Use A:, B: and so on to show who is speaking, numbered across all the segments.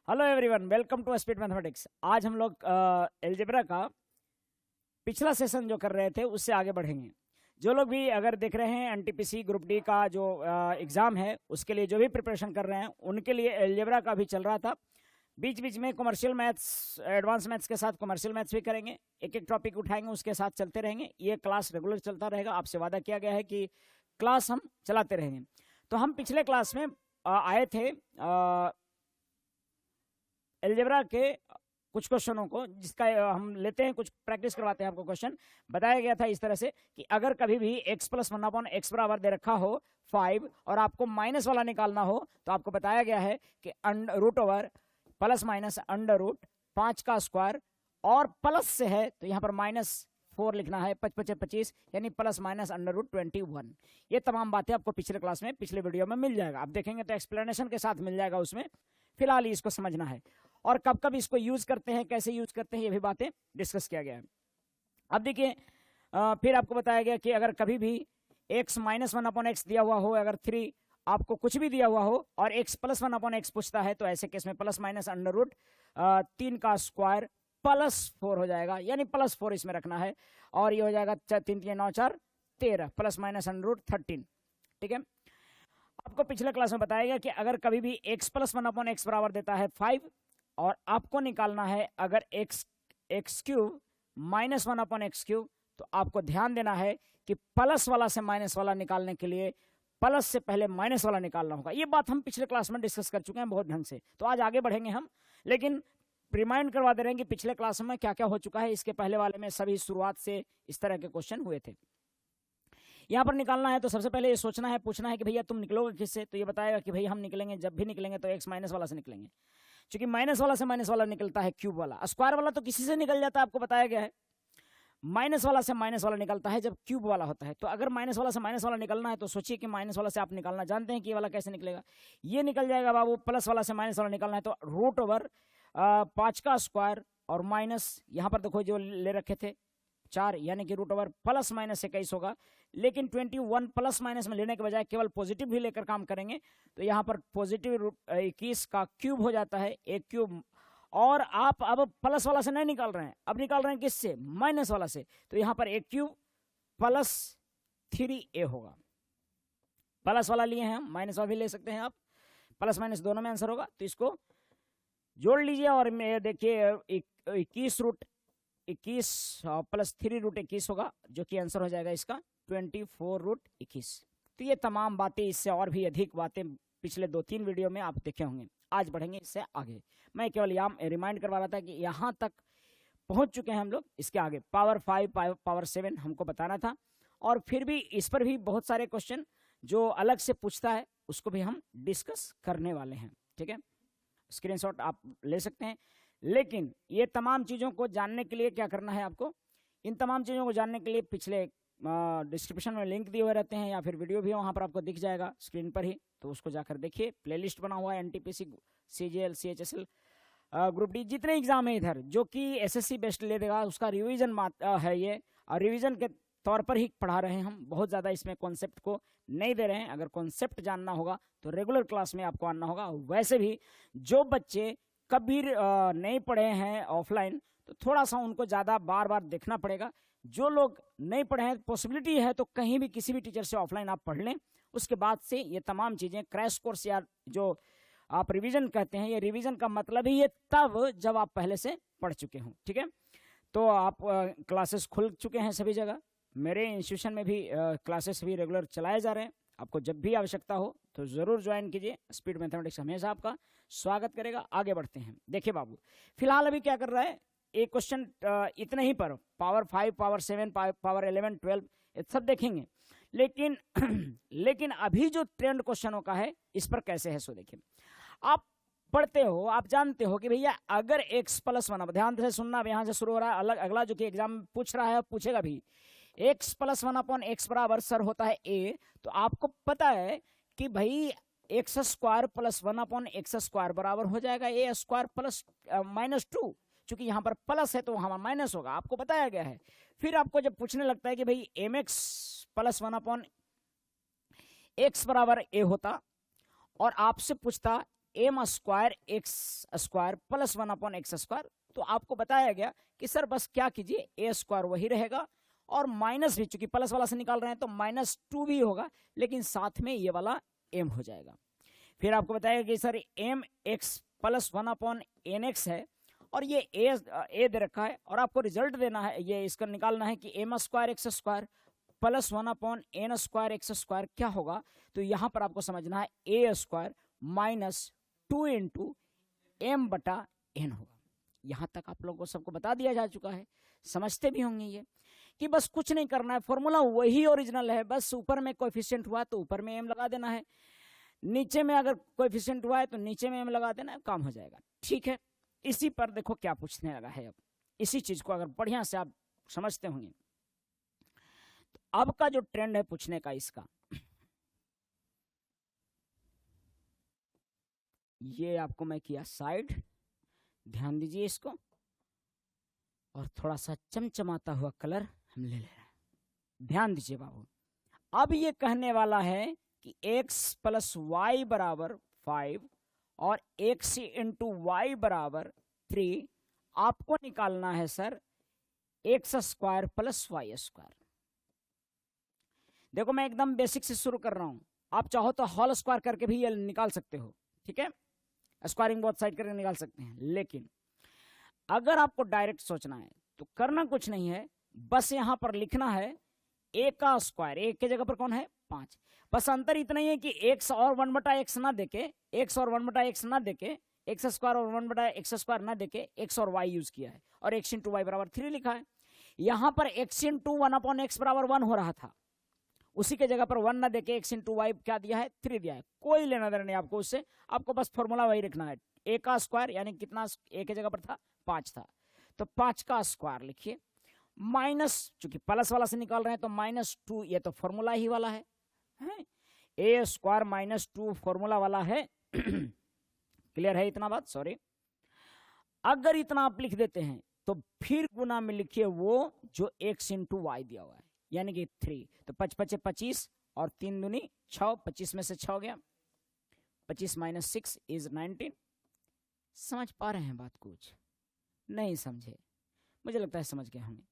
A: Hello everyone, welcome to speed mathematics. आज हम लोग एलजेब्रा का पिछला सेशन जो कर रहे थे उससे आगे बढ़ेंगे। जो लोग भी अगर देख रहे हैं एनटीपीसी ग्रुप डी का जो एग्ज़ाम है उसके लिए जो भी प्रिपरेशन कर रहे हैं उनके लिए एलजेब्रा का भी चल रहा था। बीच बीच में कमर्शियल मैथ्स, एडवांस मैथ्स के साथ कमर्शियल मैथ्स भी करेंगे। एक एक टॉपिक उठाएंगे, उसके साथ चलते रहेंगे। ये क्लास रेगुलर चलता रहेगा। आपसे वादा किया गया है कि क्लास हम चलाते रहेंगे। तो हम पिछले क्लास में आए थे एलजेब्रा के कुछ क्वेश्चनों को, जिसका हम लेते हैं, कुछ प्रैक्टिस करवाते हैं आपको। क्वेश्चन बताया गया था इस तरह से कि अगर कभी भी x प्लस 1/x बराबर दे रखा हो 5 और आपको माइनस वाला निकालना हो तो आपको बताया गया है कि root over plus minus under root 5 का स्क्वायर और प्लस से है तो यहाँ पर -4 लिखना है। 5 × 25 यानी प्लस माइनस अंडर रूट 21। ये तमाम बातें आपको पिछले क्लास में, पिछले वीडियो में मिल जाएगा। आप देखेंगे तो एक्सप्लेनेशन के साथ मिल जाएगा उसमें। फिलहाल इसको समझना है और कब कब इसको यूज करते हैं, कैसे यूज करते हैं, ये भी बातें डिस्कस किया गया है। अब देखिए, फिर आपको बताया गया कि अगर कभी भी x माइनस 1/x दिया हुआ हो, अगर 3 आपको कुछ भी दिया हुआ हो और x प्लस 1/x पूछता है तो ऐसे केस में प्लस माइनस अंडर रूट 3 का स्क्वायर +4 हो जाएगा, यानी +4 इसमें रखना है और ये हो जाएगा 3 3 9 4 13 प्लस माइनस अंडर रूट 13। ठीक है, आपको पिछले क्लास में बताया गया कि अगर कभी भी x प्लस 1/x बराबर देता है 5 और आपको निकालना है अगर x cube minus 1/x cube, तो आपको ध्यान देना है कि प्लस वाला से माइनस वाला निकालने के लिए प्लस से पहले माइनस वाला निकालना होगा। ये बात हम पिछले क्लास में डिस्कस कर चुके हैं बहुत ढंग से। तो आज आगे बढ़ेंगे हम, लेकिन रिमाइंड करवा दे रहे हैं कि पिछले क्लास में क्या क्या हो चुका है। इसके पहले वाले में सभी शुरुआत से इस तरह के क्वेश्चन हुए थे। यहाँ पर निकालना है तो सबसे पहले ये सोचना है, पूछना है कि भैया तुम निकलोगे किससे, तो ये बताएगा कि भाई हम निकलेंगे, जब भी निकलेंगे तो x माइनस वाला से निकलेंगे। क्योंकि माइनस वाला से माइनस वाला निकलता है क्यूब वाला, स्क्वायर वाला तो किसी से निकल जाता है, आपको बताया गया है। माइनस वाला से माइनस वाला निकलता है जब क्यूब वाला होता है। तो अगर माइनस वाला से माइनस वाला निकलना है तो सोचिए कि माइनस वाला से आप निकालना जानते हैं कि ये वाला कैसे निकलेगा। ये निकल जाएगा बाबू। प्लस वाला से माइनस वाला निकलना है तो रूट ओवर 5 का स्क्वायर और माइनस, यहाँ पर देखो जो ले रखे थे 4, यानी कि रूट ओवर प्लस माइनस 21 होगा। लेकिन 21 प्लस माइनस में लेने के बजाय केवल पॉजिटिव भी लेकर काम करेंगे तो यहाँ पर पॉजिटिव 21 का क्यूब हो जाता है, एक क्यूब। और आप अब प्लस वाला से नहीं निकाल रहे हैं, अब निकाल रहे हैं किससे, माइनस वाला से। तो यहाँ पर एक क्यूब प्लस 3a होगा। प्लस वाला लिए हैं हम, माइनस वाला भी ले सकते हैं आप, प्लस माइनस दोनों में आंसर होगा। तो इसको जोड़ लीजिए और देखिए 21 रूट 21 प्लस 3 रूट 21 होगा, जो कि आंसर हो जाएगा इसका 24 रूट 21। तो ये तमाम बातें, इससे और भी अधिक बातें पिछले 2-3 वीडियो में आप देखे होंगे। आज बढ़ेंगे इससे आगे। मैं केवल यहाँ रिमाइंड करवा रहा था कि यहाँ तक पहुंच चुके हैं हम लोग। इसके आगे पावर 5 पावर 7 हमको बताना था, और फिर भी इस पर भी बहुत सारे क्वेश्चन जो अलग से पूछता है उसको भी हम डिस्कस करने वाले हैं। ठीक है, स्क्रीनशॉट आप ले सकते हैं। लेकिन ये तमाम चीज़ों को जानने के लिए क्या करना है आपको, इन तमाम चीज़ों को जानने के लिए पिछले डिस्क्रिप्शन में लिंक दिए हुए रहते हैं या फिर वीडियो भी वहाँ पर आपको दिख जाएगा स्क्रीन पर ही, तो उसको जाकर देखिए। प्लेलिस्ट बना हुआ है NTPC, CGL, CHSL, group D, जितने एग्जाम है इधर जो कि एसएससी बेस्ड ले देगा उसका रिवीजन है ये, और रिवीजन के तौर पर ही पढ़ा रहे हैं हम। बहुत ज़्यादा इसमें कॉन्सेप्ट को नहीं दे रहे हैं। अगर कॉन्सेप्ट जानना होगा तो रेगुलर क्लास में आपको आना होगा। वैसे भी जो बच्चे कभी नहीं पढ़े हैं ऑफलाइन तो थोड़ा सा उनको ज़्यादा बार बार देखना पड़ेगा। जो लोग नहीं पढ़े हैं, पॉसिबिलिटी है तो कहीं भी किसी भी टीचर से ऑफलाइन आप पढ़ लें, उसके बाद से ये तमाम चीज़ें क्रैश कोर्स या जो आप रिवीजन कहते हैं, ये रिवीजन का मतलब ही ये तब जब आप पहले से पढ़ चुके हों। ठीक है, तो आप क्लासेस खुल चुके हैं सभी जगह। मेरे इंस्टीट्यूशन में भी क्लासेस भी रेगुलर चलाए जा रहे हैं। आपको जब भी आवश्यकता हो तो ज़रूर ज्वाइन कीजिए। स्पीड मैथमेटिक्स हमेशा आपका स्वागत करेगा। आगे बढ़ते हैं। देखिए बाबू, फिलहाल अभी क्या कर रहा है, एक क्वेश्चन इतने ही पर पावर 5 पावर 7 पावर 11 12 ये सब देखेंगे। लेकिन अभी जो ट्रेंड क्वेश्चनों का है इस पर कैसे है सो देखिए। आप पढ़ते हो, आप जानते हो कि भैया अगर x प्लस 1, ध्यान से सुनना, यहाँ से शुरू हो रहा है। अलग अगला जो कि एग्जाम पूछ रहा है पूछेगा भी, x प्लस 1/x बराबर सर होता है a, तो आपको पता है कि भाई x square plus 1/x square बराबर हो जाएगा a स्क्वायर प्लस -2। चूंकि यहाँ पर प्लस है तो वहां माइनस होगा, आपको बताया गया है। फिर आपको जब पूछने लगता है कि भाई mx प्लस 1/x बराबर a होता और आपसे पूछता M square X square plus 1/x²। तो आपको बताया गया कि सर बस क्या कीजिए, ए स्क्वायर वही रहेगा और माइनस भी, चूंकि प्लस वाला से निकाल रहे हैं तो -2 भी होगा, लेकिन साथ में ये वाला एम हो जाएगा। फिर आपको बताया कि sir M x plus 1/nx है और ये ए दे रखा है और आपको रिजल्ट देना है, ये इसका निकालना है कि M square X square plus 1/n² x² क्या होगा। तो यहां पर आपको समझना है ए स्क्वायर -2 × m/n होगा। यहां तक आप लोगों को सबको बता दिया जा चुका है, समझते भी होंगे ये कि बस कुछ नहीं करना है, फॉर्मूला वही ओरिजिनल है, बस ऊपर में कोएफिशिएंट हुआ तो ऊपर में एम लगा देना है, नीचे में अगर कोएफिशिएंट हुआ है तो नीचे में एम लगा देना है, काम हो जाएगा। ठीक है, इसी पर देखो क्या पूछने लगा है। अब इसी चीज को अगर बढ़िया से आप समझते होंगे तो अब का जो ट्रेंड है पूछने का इसका, ये आपको मैं किया साइड, ध्यान दीजिए इसको, और थोड़ा सा चमचमाता हुआ कलर हम ले रहे हैं, ध्यान दीजिए बाबू। अब ये कहने वाला है कि x + y = 5 और x × y = 3 आपको निकालना है सर x² + y²। देखो मैं एकदम बेसिक से शुरू कर रहा हूं, आप चाहो तो होल स्क्वायर करके भी ये निकाल सकते हो, ठीक है, स्क्वायरिंग बोथ साइड करके निकाल सकते हैं। लेकिन अगर आपको डायरेक्ट सोचना है तो करना कुछ नहीं है, बस यहां पर लिखना है a का स्क्वायर, a के जगह पर कौन है 5। बस अंतर इतना ही है कि x और 1/x ना देके, x और 1/x ना देके, x² और 1/x² ना देके x और y यूज किया है और x × y = 3 लिखा है। यहां पर x × 1/x = 1 हो रहा था, उसी के जगह पर 1 ना देके x × y क्या दिया है 3 दिया है, कोई लेना देना नहीं आपको उससे, आपको बस फॉर्मूला वही रखना है। a का स्क्वायर यानी कितना, a के जगह पर था 5 था, तो 5 का स्क्वायर लिखिए, माइनस, चूंकि प्लस वाला से निकाल रहे हैं तो -2, ये तो फॉर्मूला ही वाला है, a² -2 फॉर्मूला वाला है। क्लियर है इतना बात, सॉरी। अगर इतना आप लिख देते हैं तो फिर गुना में लिखिए वो जो x × y दिया हुआ है, यानी कि 3, तो 5 × 5 = 25 और 3 दूनी 6, 25 में से 6 गया, 25 - 6 = 19। समझ पा रहे हैं बात? कुछ नहीं समझे? मुझे लगता है समझ गए होंगे।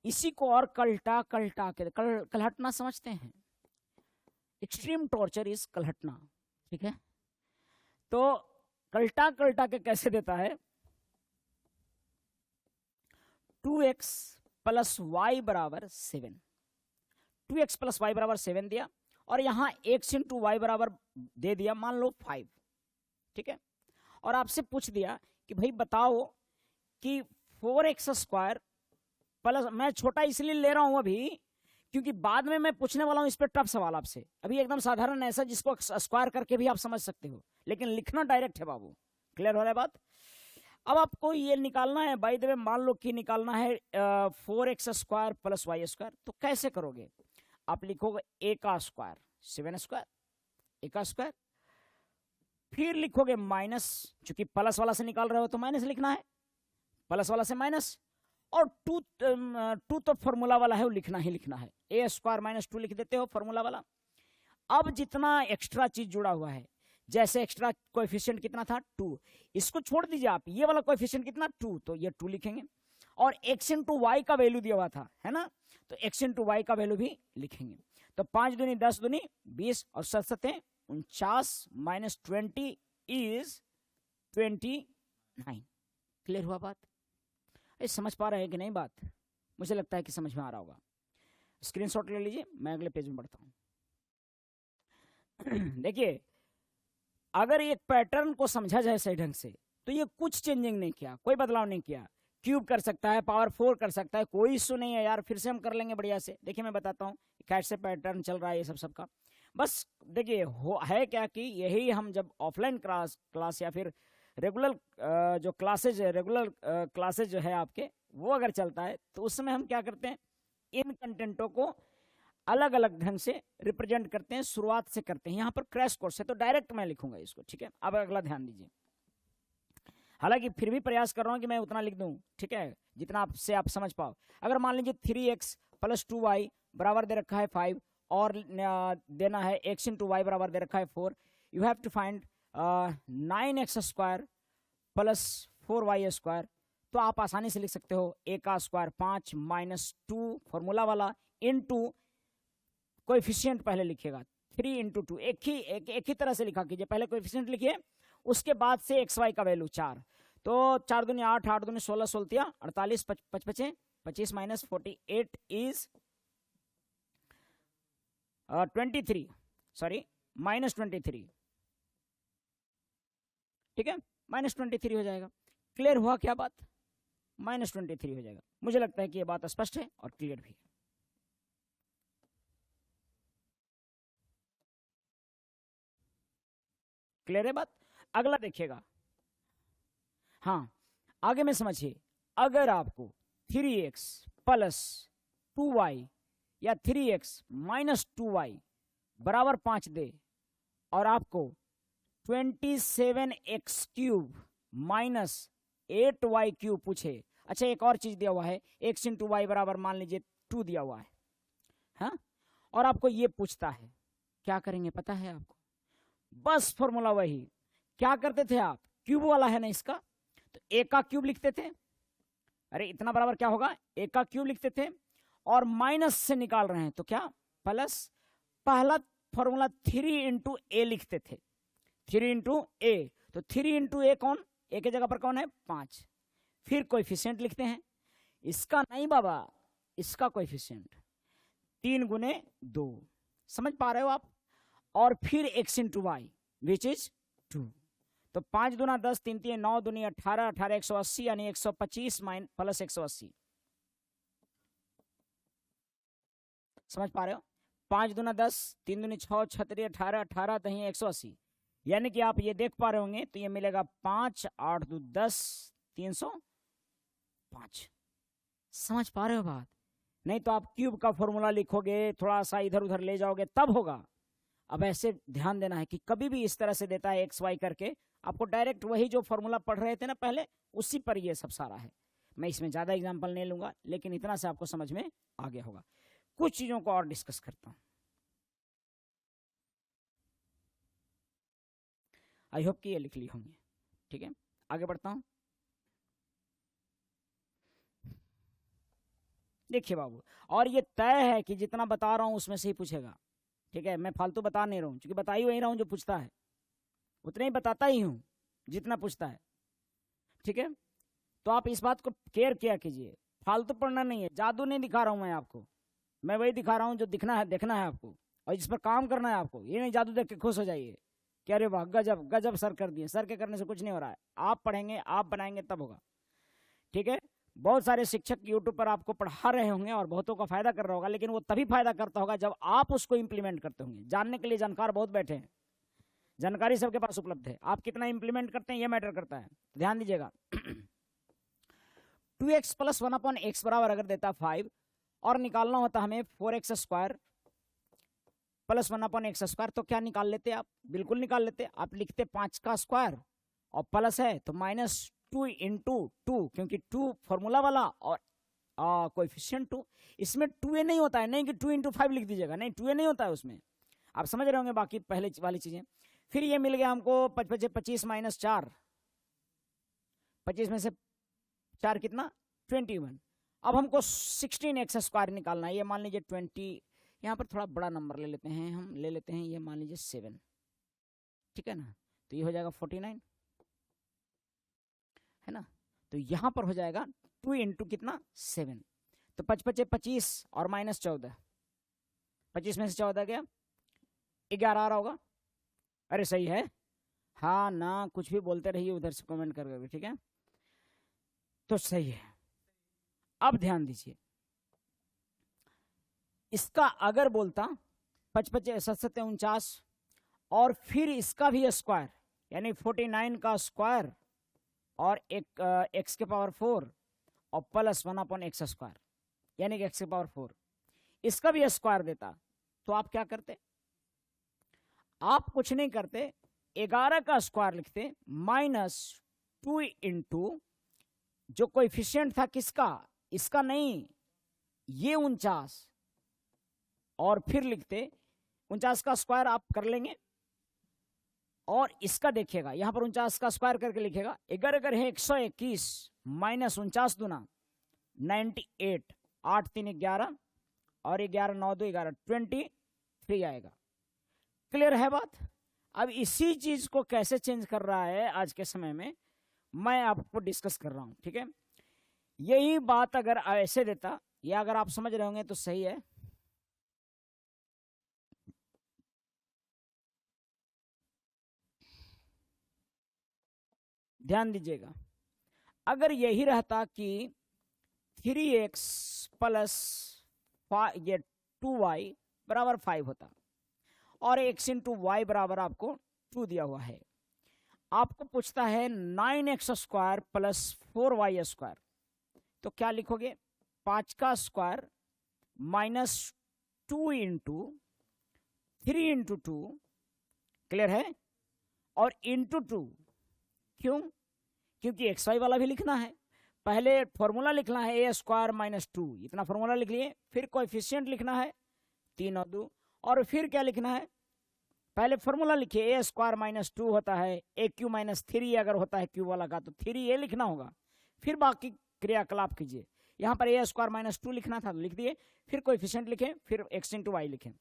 A: इसी को और कल्टा के कलहटना समझते हैं, एक्सट्रीम टॉर्चर इज कलहटना, ठीक है। तो कल्टा के कैसे देता है, 2x + y = 7, 2x + y = 7 दिया और यहां x × y = दे दिया मान लो 5, ठीक है। और आपसे पूछ दिया कि भाई बताओ कि 4x² प्लस, मैं छोटा इसलिए ले रहा हूं अभी क्योंकि बाद में मैं पूछने वाला हूं इस पे टफ सवाल आपसे, अभी एकदम साधारण ऐसा जिसको स्क्वायर करके भी आप समझ सकते हो, लेकिन लिखना डायरेक्ट है बाबू। क्लियर हो रहा है बात? अब आपको ये निकालना है, बाय द वे मान लो कि निकालना है 4x² + y², तो कैसे करोगे? आप लिखोगे a का स्क्वायर 7², a का स्क्वायर, फिर लिखोगे माइनस, चूंकि प्लस वाला से निकाल रहे हो तो माइनस लिखना है, प्लस वाला से माइनस, और 2 तो फॉर्मूला वाला है वो लिखना ही लिखना है, a² - 2 लिख देते हो फॉर्मूला वाला। अब जितना एक्स्ट्रा चीज जुड़ा हुआ है, जैसे एक्स्ट्रा कोएफिशिएंट कितना था 2, इसको छोड़ दीजिए आप, ये वाला कोएफिशिएंट कितना 2, तो ये 2 लिखेंगे, और x × y का वैल्यू दिया हुआ था, है ना, तो x × y का वैल्यू भी लिखेंगे। तो 5 दूनी 10 दूनी 20 और 7 7 49 -20 = 29। क्लियर हुआ बात? समझ पा रहे हैं कि नहीं बात? मुझे लगता है कि समझ में आ रहा होगा। स्क्रीनशॉट ले लीजिए, मैं अगले पेज में बढ़ता हूं। देखिए, अगर एक पैटर्न को समझा जाए सही ढंग से तो ये कुछ चेंजिंग नहीं किया, कोई बदलाव नहीं किया। क्यूब कर सकता है, पावर 4 कर सकता है, कोई इशू नहीं है यार, फिर से हम कर लेंगे बढ़िया से। देखिए मैं बताता हूँ कैसे पैटर्न चल रहा है ये सबका। बस देखिए है क्या कि यही हम जब ऑफलाइन क्लास या फिर रेगुलर जो क्लासेज है, रेगुलर क्लासेज जो है आपके, वो अगर चलता है तो उस समय हम क्या करते हैं, इन कंटेंटों को अलग अलग ढंग से रिप्रेजेंट करते हैं, शुरुआत से करते हैं। यहाँ पर क्रैश कोर्स है तो डायरेक्ट मैं लिखूंगा इसको, ठीक है। अब अगला ध्यान दीजिए, हालांकि फिर भी प्रयास कर रहा हूं कि मैं उतना लिख दूं, ठीक है, जितना आपसे आप समझ पाओ। अगर मान लीजिए 3x + 2y बराबर दे रखा है 5 और देना है x × y बराबर दे रखा है 4, you have to find 9x² plus 4y², तो आप आसानी से लिख सकते हो a का स्क्वायर 5 माइनस 2 फॉर्मूला वाला इनटू कोएफिशिएंट पहले लिखिएगा 3 इंटू 2, एक ही तरह से लिखा कीजिए, पहले कोएफिशिएंट लिखिए उसके बाद से एक्स वाई का वैल्यू 4, तो 4 दूनी 8, 8 दूनी 16, 16 48, 5 25 माइनस 48 इज 23, सॉरी माइनस 23, ठीक है, माइनस 23 हो जाएगा। क्लियर हुआ क्या बात? माइनस 23 हो जाएगा। मुझे लगता है कि ये बात स्पष्ट है और क्लियर भी है। क्लियर है बात? अगला देखिएगा, हाँ आगे में समझिए, अगर आपको 3x प्लस 2y या 3x माइनस 2y बराबर 5 दे और आपको 27x³ माइनस 8y³ पूछे, अच्छा एक और चीज दिया हुआ है x इंटू वाई बराबर मान लीजिए 2 दिया हुआ है, हाँ, और आपको ये पूछता है, क्या करेंगे पता है आपको? बस फॉर्मूला वही, क्या करते थे आप, क्यूब वाला है ना इसका, तो a का क्यूब लिखते थे, अरे इतना बराबर क्या होगा, a का क्यूब लिखते थे, और माइनस से निकाल रहे हैं तो क्या प्लस, पहला फॉर्मूला 3 इंटू ए लिखते थे, 3 इंटू ए, तो 3 इंटू ए कौन, ए के जगह पर कौन है 5, फिर कोएफिशिएंट लिखते हैं, इसका नहीं बाबा, इसका कोएफिशिएंट 3 गुने 2, समझ पा रहे हो आप, और फिर x into Y which is 2, तो 5 दूना 10, 3 3 9 दूनी 18, 18 180 यानी 125 प्लस 180, समझ पा रहे हो, 5 दूना 10, 3 दूनी 6, 6 3 18, 18 दही 180, यानी कि आप ये देख पा रहे होंगे, तो ये मिलेगा 5 8 2 10 305, समझ पा रहे हो बात? नहीं तो आप क्यूब का फॉर्मूला लिखोगे, थोड़ा सा इधर उधर ले जाओगे तब होगा। अब ऐसे ध्यान देना है कि कभी भी इस तरह से देता है एक्स वाई करके, आपको डायरेक्ट वही जो फॉर्मूला पढ़ रहे थे ना पहले, उसी पर ये सब सारा है। मैं इसमें ज्यादा एग्जांपल नहीं लूंगा, लेकिन इतना से आपको समझ में आ गया होगा। कुछ चीजों को और डिस्कस करता हूं, आई होप कि ये लिख ली होंगी, ठीक है, आगे बढ़ता हूं। देखिए बाबू, और ये तय है कि जितना बता रहा हूं उसमें से ही पूछेगा, ठीक है, मैं फालतू बता नहीं रहा हूं, क्योंकि बता ही वही रहा हूं जो पूछता है, उतना ही बताता ही हूं जितना पूछता है, ठीक है। तो आप इस बात को केयर किया कीजिए, फालतू पढ़ना नहीं है, जादू नहीं दिखा रहा हूं मैं आपको, मैं वही दिखा रहा हूं जो दिखना है, देखना है आपको, और जिस पर काम करना है आपको, ये नहीं जादू देख के खुश हो जाइए कि अरे वाह गजब गजब सर कर दिए, सर के करने से कुछ नहीं हो रहा है, आप पढ़ेंगे आप बनाएंगे तब होगा, ठीक है। बहुत सारे शिक्षक यूट्यूब पर आपको पढ़ा रहे होंगे और बहुतों का फायदा कर रहा होगा, लेकिन वो तभी फायदा करता होगा जब आप उसको इंप्लीमेंट करते होंगे। जानने के लिए जानकार बहुत बैठे हैं, जानकारी सबके पास उपलब्ध है, आप कितना इंप्लीमेंट करते हैं ये मैटर करता है, ध्यान दीजिएगा। 2x प्लस 1/x बराबर अगर देता 5 और निकालना होता हमें 4x² प्लस 1/x², तो क्या निकाल लेते आप, बिल्कुल निकाल लेते, आप लिखते 5 का स्क्वायर और प्लस है तो माइनस 2 इंटू 2, क्योंकि 2 फॉर्मूला वाला और कोएफिशिएंट 2, इसमें 2a नहीं होता है, नहीं कि 2 इंटू 5 लिख दीजिएगा, नहीं 2a नहीं होता है उसमें, आप समझ रहे होंगे बाकी पहले वाली चीजें। फिर ये मिल गया हमको 25 माइनस 4, 25 में से 4 कितना 21, अब हमको 16x² निकालना है, ये मान लीजिए 20, यहाँ पर थोड़ा बड़ा नंबर ले लेते हैं, हम ले लेते हैं ये मान लीजिए 7, ठीक है ना, तो ये हो जाएगा 49, है ना, तो यहां पर हो जाएगा 2 इंटू कितना 7, तो 25 25 और माइनस 14, 25 में से 14 गया 11 आ रहा होगा, अरे सही है, हाँ ना, कुछ भी बोलते रहिए उधर से कमेंट करके, ठीक है, तो सही है। अब ध्यान दीजिए, इसका अगर बोलता 55 7 49 और फिर इसका भी स्क्वायर यानी 49 का स्क्वायर और एक x के पावर 4 और प्लस 1/x² यानी कि x के पावर 4, इसका भी स्क्वायर देता, तो आप क्या करते, आप कुछ नहीं करते, 11 का स्क्वायर लिखते माइनस 2 इंटू जो कोएफिशिएंट था किसका, इसका नहीं, ये 49, और फिर लिखते 49 का स्क्वायर आप कर लेंगे और इसका देखिएगा यहाँ पर 49 का स्क्वायर करके लिखेगा, अगर है 121 माइनस 49 दूना 98, 8 3 11 और 11 9 2 11 23 आएगा। क्लियर है बात? अब इसी चीज को कैसे चेंज कर रहा है आज के समय में मैं आपको डिस्कस कर रहा हूं, ठीक है। यही बात अगर ऐसे देता या अगर आप समझ रहे होंगे तो सही है। ध्यान दीजिएगा, अगर यही रहता कि 3x प्लस ये 2y बराबर 5 होता और x इंटू वाई बराबर आपको 2 दिया हुआ है, आपको पूछता है 9x square plus 4y square, तो क्या लिखोगे? 5 का square minus 2 into 3 into 2, clear है, और इंटू 2। क्यों? क्योंकि एक्स वाई वाला भी लिखना है। पहले फॉर्मूला लिखना है ए स्क्वायर माइनस 2, इतना फॉर्मूला लिख लिए, फिर कोएफिशिएंट लिखना है 3 और 2, और फिर क्या लिखना है? पहले फॉर्मूला लिखिए, ए स्क्वायर माइनस 2 होता है ए क्यू माइनस 3, अगर होता है क्यू वाला का तो 3a लिखना होगा, फिर बाकी क्रियाकलाप कीजिए। यहाँ पर ए स्क्वायर माइनस 2 लिखना था तो लिख दिए, फिर कोएफिशिएंट लिखें, फिर एक्स इंटू वाई लिखें।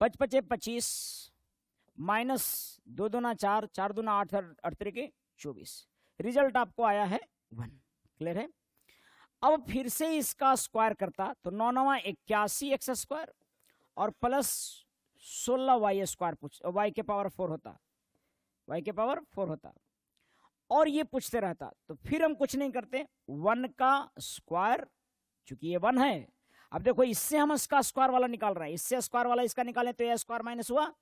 A: 5 5 25 माइनस 2 दूना 4, 4 दूना 8 8 3 24, रिजल्ट आपको आया है 1। क्लियर है? अब फिर से इसका स्क्वायर करता तो 9 9 81 एक्स स्क्वायर और प्लस 16 वाई स्क्वायर वाई के पावर 4 होता, वाई के पावर 4 होता, और ये पूछते रहता तो फिर हम कुछ नहीं करते, 1 का स्क्वायर, चूंकि ये 1 है। अब देखो इससे हम इसका स्क्वायर वाला निकाल रहे हैं, इससे स्क्वायर वाला इसका निकालें तो ये स्क्वायर माइनस हुआ,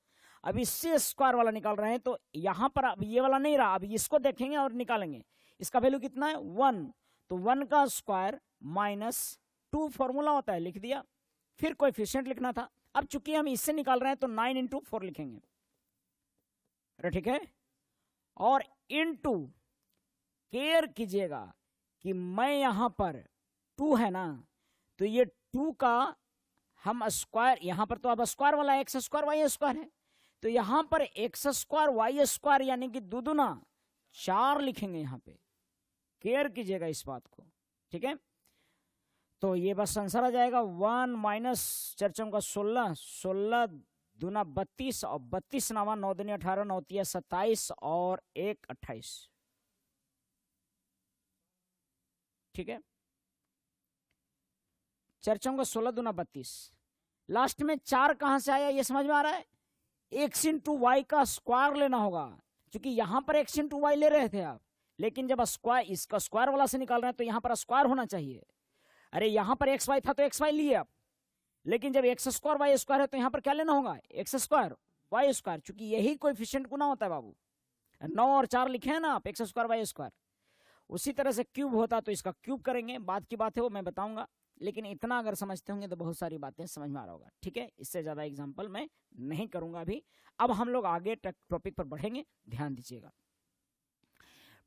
A: अब इससे स्क्वायर वाला निकाल रहे हैं तो यहां पर अब ये वाला नहीं रहा, अब इसको देखेंगे और निकालेंगे। इसका वैल्यू कितना है? 1, तो 1 का स्क्वायर माइनस 2 फॉर्मूला होता है, लिख दिया, फिर कोएफिशिएंट लिखना था। अब चूंकि हम इससे निकाल रहे हैं तो 9 इंटू 4 लिखेंगे, ठीक है, और इंटू केयर कीजिएगा कि मैं यहां पर 2 है ना, तो ये 2 का हम स्क्वायर, यहां पर तो अब स्क्वायर वाला एक्स स्क्वायर वाई स्क्वायर है, तो यहां पर एक्स स्क्वायर वाई स्क्वायर यानी कि 2 दूना 4 लिखेंगे यहां पे, केयर कीजिएगा इस बात को, ठीक है। तो ये बस आंसर आ जाएगा 1 माइनस 4 चौका 16, 16 दूना 32 और 32 नावा 9 दूनी 18, 9 तिया 27 और 1 28, ठीक है। 4 चौका 16 दूना 32, लास्ट में 4 कहां से आया ये समझ में आ रहा है? एक्स इंटू वाई का स्क्वायर लेना होगा, क्योंकि यहां पर एक्स इंटू वाई ले रहे थे आप, लेकिन जब स्क्वायर इसका स्क्वायर वाला से निकाल रहे हैं तो यहां पर स्क्वायर होना चाहिए। अरे यहां पर एक्स वाई था तो एक्स वाई लिए आप, लेकिन जब एक्स स्क्वायर वाई स्क्वायर है तो यहां पर क्या लेना होगा? एक्स स्क्वायर वाई स्क्वायर, चूंकि यही कोएफिशिएंट गुना होता है बाबू। 9 और 4 लिखे हैं ना आप, एक्स स्क्वायर वाई स्क्वायर। उसी तरह से क्यूब होता तो इसका क्यूब करेंगे, बाद की बात है वो मैं बताऊंगा, लेकिन इतना अगर समझते होंगे तो बहुत सारी बातें समझ में आ रहा होगा, ठीक है। इससे ज्यादा एग्जांपल मैं नहीं करूंगा अभी। अब हम लोग आगे टॉपिक पर बढ़ेंगे, ध्यान दीजिएगा।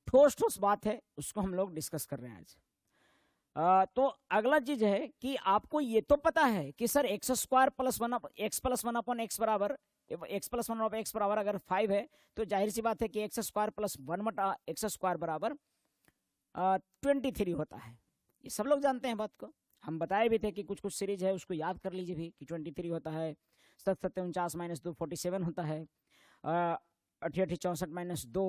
A: ठोस ठोस बात है उसको हम लोग डिस्कस कर रहे हैं आज। तो अगला चीज है कि आपको ये तो पता है कि sir x square plus 1 x plus 1 upon x बराबर, एक्स प्लस 1 अपॉन एक्स बराबर अगर 5 है तो जाहिर सी बात है कि एक्स स्क्वायर प्लस 1 बटा एक्स स्क्वायर बराबर 23 होता है। ये सब लोग जानते हैं बात को, हम बताए भी थे कि कुछ कुछ सीरीज है उसको याद कर लीजिए भी कि 23 होता है, 7 7 49 माइनस 2 47 होता है, 8 8 64 माइनस 2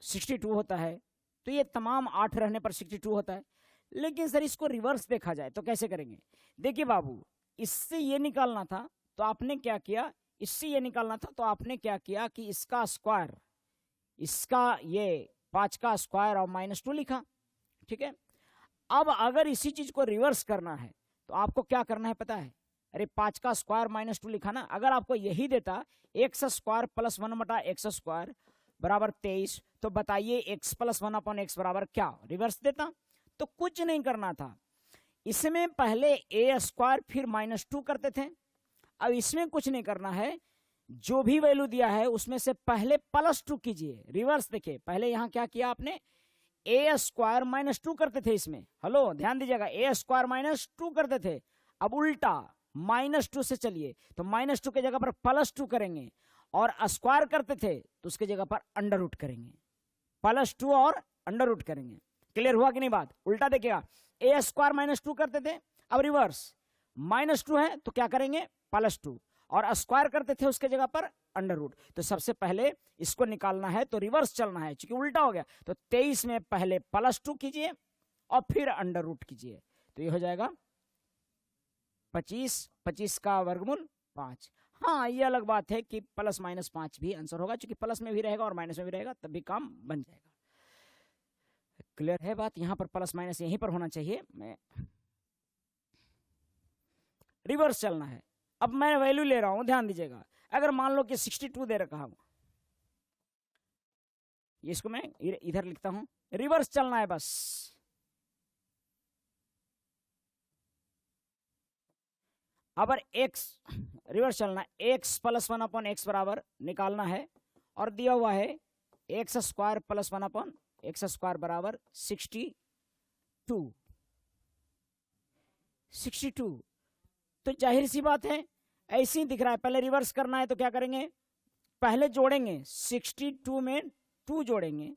A: 62 होता है। तो ये तमाम 8 रहने पर 62 होता है। लेकिन सर इसको रिवर्स देखा जाए तो कैसे करेंगे? देखिए बाबू, इससे ये निकालना था तो आपने क्या किया, इससे ये निकालना था तो आपने क्या किया कि इसका स्क्वायर, इसका ये 5 का स्क्वायर और माइनस 2 लिखा, ठीक है। अब अगर इसी चीज को रिवर्स करना है तो आपको क्या करना है पता है? अरे 5 का स्क्वायर माइनस 2 लिखा ना, अगर आपको यही देता एक्स स्क्वायर प्लस 1 बटा एक्स स्क्वायर बराबर 23, तो बताइए एक्स प्लस 1 अपॉन एक्स बराबर क्या? रिवर्स देता। तो कुछ नहीं करना था, इसमें पहले ए स्क्वायर फिर माइनस 2 करते थे। अब इसमें कुछ नहीं करना है, जो भी वैल्यू दिया है उसमें से पहले प्लस 2 कीजिए। रिवर्स देखिए, पहले यहां क्या किया आपने, ए स्क्वायर माइनस 2 करते थे इसमें, हेलो ध्यान दीजिएगा, ए स्क्वायर माइनस 2 करते थे। अब उल्टा -2 से चलिए तो -2 की जगह पर +2 करेंगे, और स्क्वायर करते थे तो उसकी जगह पर अंडर रूट करेंगे, +2 और अंडर रूट करेंगे। क्लियर हुआ कि नहीं बात? उल्टा देखिएगा, a स्क्वायर -2 करते थे, अब रिवर्स, -2 है तो क्या करेंगे, +2, और स्क्वायर करते थे उसके जगह पर अंडर रूट। तो सबसे पहले इसको निकालना है तो रिवर्स चलना है, क्योंकि उल्टा हो गया। तो 23 में पहले +2 कीजिए और फिर अंडर रूट कीजिए, तो ये हो जाएगा 25, 25 का वर्गमूल 5। हाँ, ये अलग बात है कि +-5 भी आंसर होगा, क्योंकि प्लस में भी रहेगा और माइनस में भी रहेगा, तब भी काम बन जाएगा। क्लियर है बात? यहां पर +- यहीं पर होना चाहिए, मैं रिवर्स चलना है। अब मैं वैल्यू ले रहा हूं, ध्यान दीजिएगा। अगर मान लो कि 62 दे रखा हूं, इसको मैं इधर लिखता हूं, रिवर्स चलना है बस। अब x रिवर्स चलना है, x + 1/x बराबर निकालना है, और दिया हुआ है x² + 1/x² बराबर 62। तो जाहिर सी बात है, ऐसे ही दिख रहा है। पहले रिवर्स करना है तो क्या करेंगे, पहले जोड़ेंगे, 62 में 2 जोड़ेंगे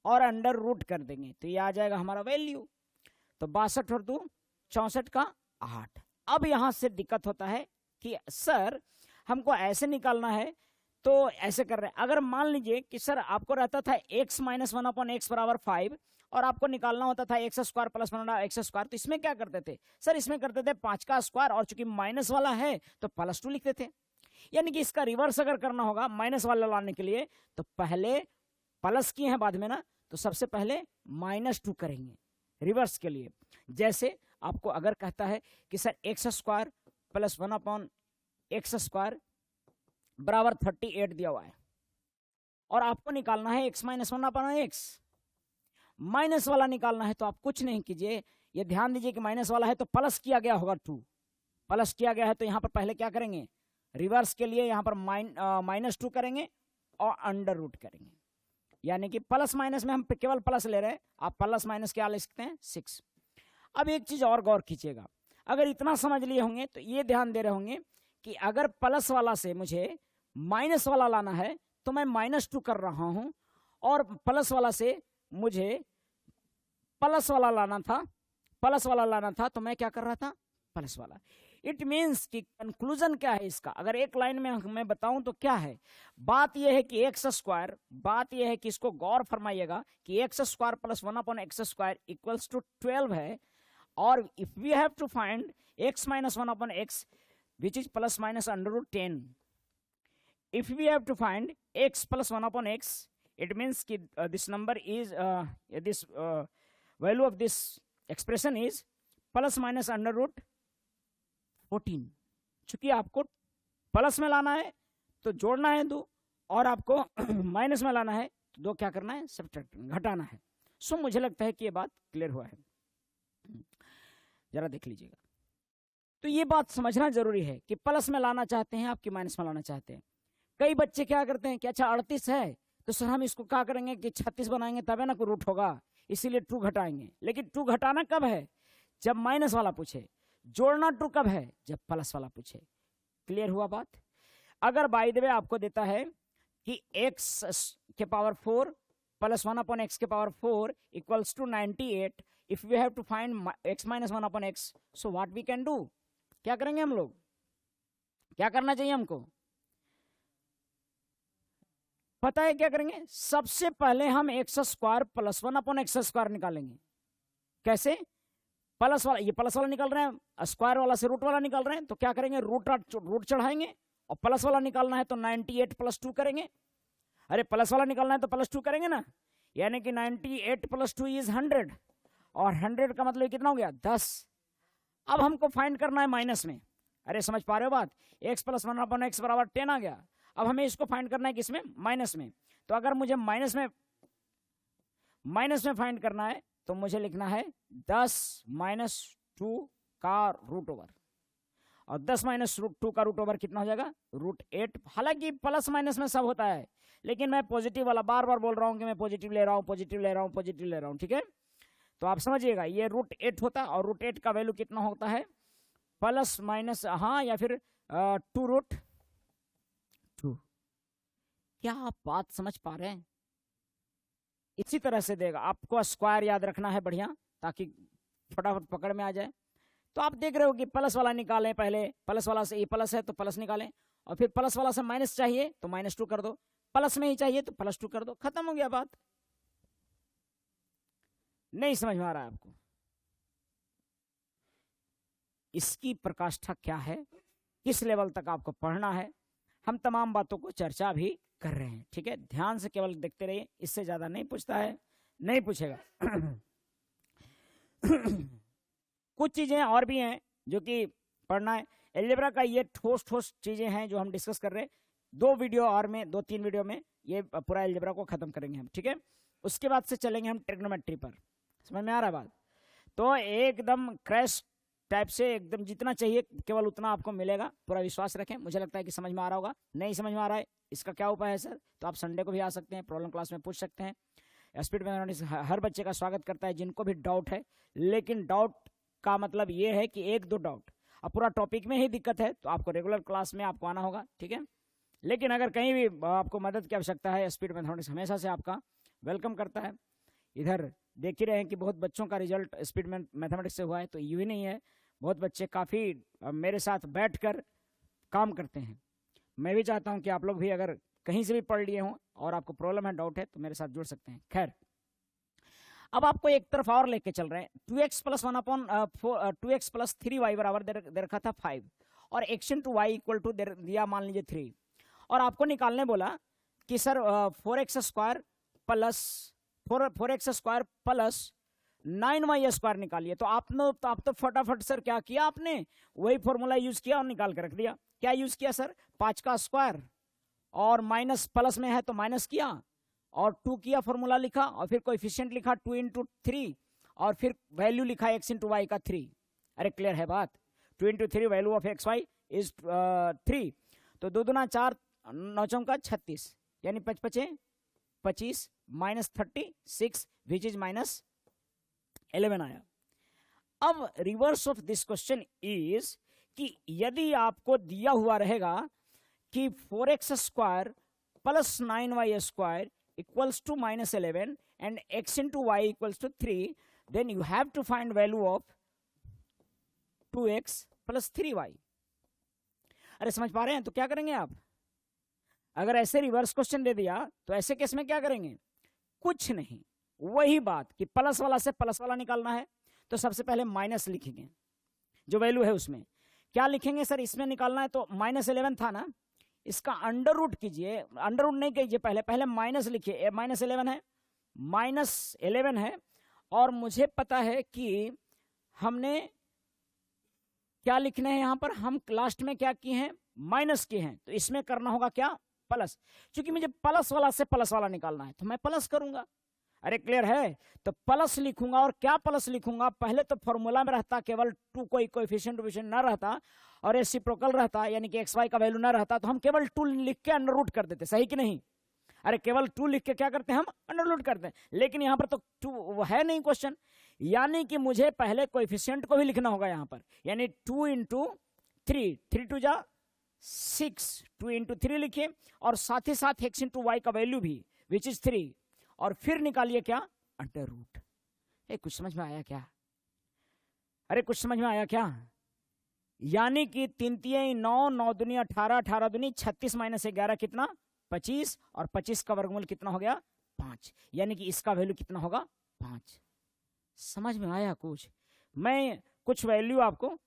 A: और अंडर रूट कर देंगे, तो ये आ जाएगा हमारा वैल्यू। तो 62 और 2 64 का 8। अब यहां से दिक्कत होता है कि सर हमको ऐसे निकालना है, तो ऐसे कर रहे हैं। अगर मान लीजिए कि सर आपको रहता था x - 1/x बराबर 5, और आपको निकालना होता था x² + 1/x², तो इसमें क्या करते थे सर, इसमें करते थे 5 का स्क्वायर, और चूंकि माइनस वाला है तो +2 लिखते थे। यानी कि इसका रिवर्स अगर करना होगा माइनस वाला लाने के लिए, तो पहले प्लस किए हैं बाद में ना, तो सबसे पहले -2 करेंगे रिवर्स के लिए। जैसे आपको अगर कहता है कि सर x² + 1/x² बराबर 38 दिया हुआ है, और आपको निकालना है x - 1/x, माइनस वाला निकालना है, तो आप कुछ नहीं कीजिए, ये ध्यान दीजिए कि माइनस वाला है तो प्लस किया गया होगा, 2 प्लस किया गया है, तो यहां पर पहले क्या करेंगे, रिवर्स के लिए यहां पर -2 करेंगे और अंडर रूट करेंगे। यानी कि प्लस माइनस में हम केवल प्लस ले रहे हैं, आप प्लस माइनस क्या ले सकते हैं, 6। अब एक चीज और गौर कीजिएगा, अगर इतना समझ लिए होंगे तो ये ध्यान दे रहे होंगे कि अगर प्लस वाला से मुझे माइनस वाला लाना है तो मैं -2 कर रहा हूं, और प्लस वाला से मुझे प्लस वाला लाना था, तो मैं क्या कर रहा था, प्लस वाला। इट मीन्स कि कंक्लूजन क्या है इसका, अगर एक लाइन में मैं बताऊं तो क्या है, बात यह है कि बात यह है कि इसको गौर फरमाइएगा कि x² + 1/x² = 12 है, और if we have to find x - 1/x which is ±√10, if we have to find x + 1/x, it means कि this number is this value of this expression is ±√14। चूंकि आपको प्लस में लाना है तो जोड़ना है 2, और आपको माइनस में लाना है तो 2 क्या करना है, सब्ट्रैक्ट घटाना है। सो मुझे लगता है कि ये बात क्लियर हुआ है, जरा देख लीजिएगा। तो ये बात समझना जरूरी है कि प्लस में लाना चाहते हैं आप कि माइनस में लाना चाहते हैं। कई बच्चे क्या करते हैं कि अच्छा 38 है तो सर हम इसको क्या करेंगे कि 36 बनाएंगे तबे ना कोई रूट होगा, इसीलिए 2 घटाएंगे। लेकिन 2 घटाना कब है, जब माइनस वाला पूछे, जोड़ना 2 कब है, जब प्लस वाला पूछे। क्लियर हुआ बात? अगर बाय द वे आपको देता है कि x के पावर 4 + 1/x के power 4 = 98, if we have to find x - 1/x, so what we can do, क्या करेंगे हम लोग, क्या करना चाहिए हमको पता है क्या करेंगे, सबसे पहले हम x² + 1/x² निकालेंगे। कैसे, प्लस वाला, ये प्लस वाला निकाल रहे हैं, स्क्वायर वाला से रूट वाला निकाल रहे हैं, तो क्या करेंगे, रूट चढ़ाएंगे, और प्लस वाला निकालना है तो 98 + 2 करेंगे। अरे प्लस वाला निकालना है तो +2 करेंगे ना, यानी कि 98 + 2 = 100, और 100 का मतलब कितना हो गया, 10। अब हमको फाइंड करना है माइनस में। अरे समझ पा रहे हो बात, x + 1/x बराबर 10 आ गया। अब हमें इसको फाइंड करना है किसमें, माइनस में। तो अगर मुझे माइनस में फाइंड करना है तो मुझे लिखना है 10 - 2 का रूट ओवर, और 10 - √2 का रूट ओवर कितना हो जाएगा, √8। हालांकि प्लस माइनस में सब होता है, लेकिन मैं पॉजिटिव वाला बार बार बोल रहा हूं कि मैं पॉजिटिव ले रहा हूं, ठीक है। तो आप समझिएगा ये √8 होता है, और √8 का वैल्यू कितना होता है, प्लस माइनस, हाँ, या फिर 2√2। क्या आप बात समझ पा रहे हैं? इसी तरह से देगा आपको, स्क्वायर याद रखना है बढ़िया, ताकि फटाफट पकड़ में आ जाए। तो आप देख रहे हो कि प्लस वाला निकालें, पहले प्लस वाला से, ये प्लस है तो प्लस निकालें, और फिर प्लस वाला से माइनस चाहिए तो -2 कर दो, प्लस में ही चाहिए तो +2 कर दो, खत्म हो गया बात। नहीं समझ में आ रहा है आपको? इसकी प्रकाष्ठा क्या है, किस लेवल तक आपको पढ़ना है, हम तमाम बातों को चर्चा भी कर रहे हैं। ठीक है, ध्यान से केवल देखते रहिए, इससे ज्यादा नहीं पूछता है, नहीं पूछेगा। कुछ चीजें और भी हैं जो कि पढ़ना है। एलजेब्रा का ये ठोस ठोस चीजें हैं जो हम डिस्कस कर रहे हैं। 2 वीडियो और में, 2-3 वीडियो में ये पूरा एलजेब्रा को खत्म करेंगे हम। ठीक है, उसके बाद से चलेंगे हम ट्रिग्नोमेट्री पर। समझ में आ रहा है बात? तो एकदम क्रैश टाइप से, एकदम जितना चाहिए केवल उतना आपको मिलेगा, पूरा विश्वास रखें। मुझे लगता है कि समझ में आ रहा होगा। नहीं समझ में आ रहा है, इसका क्या उपाय है सर? तो आप संडे को भी आ सकते हैं, प्रॉब्लम क्लास में पूछ सकते हैं। स्पीड मैथमेटिक्स हर बच्चे का स्वागत करता है जिनको भी डाउट है, लेकिन डाउट का मतलब ये है कि 1-2 डाउट, अब पूरा टॉपिक में ही दिक्कत है तो आपको रेगुलर क्लास में आपको आना होगा। ठीक है, लेकिन अगर कहीं भी आपको मदद की आवश्यकता है, स्पीड मैथमेटिक्स हमेशा से आपका वेलकम करता है। इधर देख ही रहे हैं कि बहुत बच्चों का रिजल्ट स्पीड मैथमेटिक्स से हुआ है, तो यूं ही नहीं है, बहुत बच्चे काफ़ी मेरे साथ बैठकर काम करते हैं। मैं भी चाहता हूं कि आप लोग भी अगर कहीं से भी पढ़ लिए हों और आपको प्रॉब्लम है, डाउट है, तो मेरे साथ जुड़ सकते हैं। खैर, अब आपको एक तरफ और लेके चल रहे हैं। 2x + 2x + 3y बराबर दे रखा था 5, और x × y इक्वल टू दिया मान लीजिए 3, और आपको निकालने बोला कि सर 4x² प्लस 9y² निकालिए। तो आप तो फटाफट सर क्या किया आपने, वही फॉर्मूला यूज किया और निकाल के रख दिया। क्या यूज किया सर? 5 का स्क्वायर, और माइनस प्लस में है तो माइनस किया, और 2 किया, फॉर्मूला लिखा, और फिर कोएफिशिएंट लिखा 2 × 3, और फिर वैल्यू लिखा x × y का 3। अरे क्लियर है बात? 2 × 3 वैल्यू ऑफ xy इज 3, तो 2 दूना 4, 9 चौका 36, यानी 5 × 5 = 25, -36 विच इज -11 आया। अब reverse of this question is कि यदि आपको दिया हुआ रहेगा कि 4x² + 9y² equals to -11 and x into y equals to 3, then you have to find value of 2x + 3y। अरे समझ पा रहे हैं? तो क्या करेंगे आप? अगर ऐसे रिवर्स क्वेश्चन दे दिया तो ऐसे केस में क्या करेंगे? कुछ नहीं, वही बात कि प्लस वाला से प्लस वाला निकालना है, तो सबसे पहले माइनस लिखेंगे, जो वैल्यू है उसमें क्या लिखेंगे सर? इसमें निकालना है तो -11 था ना, इसका अंडर रूट कीजिए, अंडर रूट नहीं कीजिए, पहले माइनस लिखिए। -11 है, -11 है, और मुझे पता है कि हमने क्या लिखने हैं यहां पर, हम लास्ट में क्या किए हैं? माइनस किए हैं, तो इसमें करना होगा क्या? प्लस। क्योंकि मुझे प्लस वाला से प्लस वाला निकालना है तो मैं प्लस करूंगा। अरे क्लियर है? तो प्लस लिखूंगा, और क्या प्लस लिखूंगा? पहले तो फॉर्मूला में रहता केवल 2, कोई कोएफिशिएंट ना रहता, और रेसिप्रोकल रहता, यानी कि xy का वैल्यू ना रहता, तो हम केवल 2 लिख के अंडर रूट कर देते, सही कि नहीं? अरे केवल 2 लिख के क्या करते हैं? हम अंडर रूट करते हैं। लेकिन यहां पर तो 2 है नहीं क्वेश्चन, यानी कि मुझे पहले कोएफिशिएंट को भी लिखना होगा यहां पर, यानी 2 × 3, 3 × 2 = 6, 2 × 3 लिखिए, और साथ ही साथ x × y का वैल्यू भी विच इज 3, और फिर निकालिए क्या? Under root. कुछ समझ में आया क्या? अरे कुछ समझ में आया क्या? यानी कि 3 × 9, 9 दूनी 18, 18 दूनी 36, -11 कितना? 25, और 25 का वर्गमूल कितना हो गया? 5, यानी कि इसका वैल्यू कितना होगा? 5। समझ में आया कुछ? मैं कुछ वैल्यू आपको